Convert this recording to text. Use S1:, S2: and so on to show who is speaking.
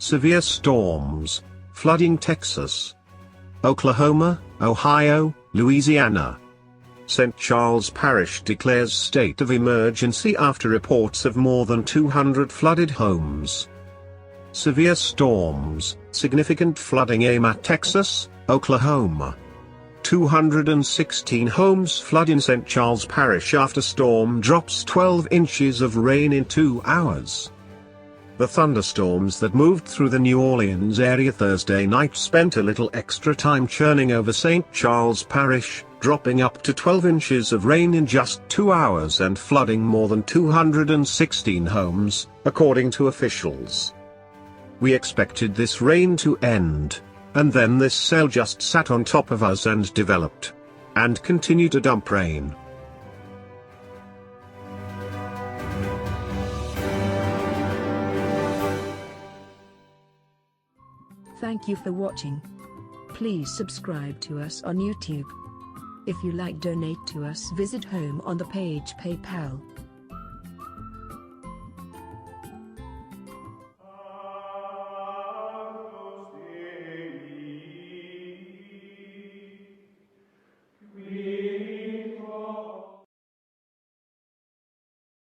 S1: Severe storms, flooding Texas, Oklahoma, Ohio, Louisiana. St. Charles Parish declares state of emergency after reports of more than 200 flooded homes. Severe storms, significant flooding aim at Texas, Oklahoma. 216 homes flood in St. Charles Parish after storm drops 12 inches of rain in 2 hours. The thunderstorms that moved through the New Orleans area Thursday night spent a little extra time churning over St. Charles Parish, dropping up to 12 inches of rain in just 2 hours and flooding more than 216 homes, according to officials. We expected this rain to end, and then this cell just sat on top of us and developed, and continued to dump rain.
S2: Thank you for watching. Please subscribe to us on YouTube. If you like, donate to us, visit home on the page PayPal.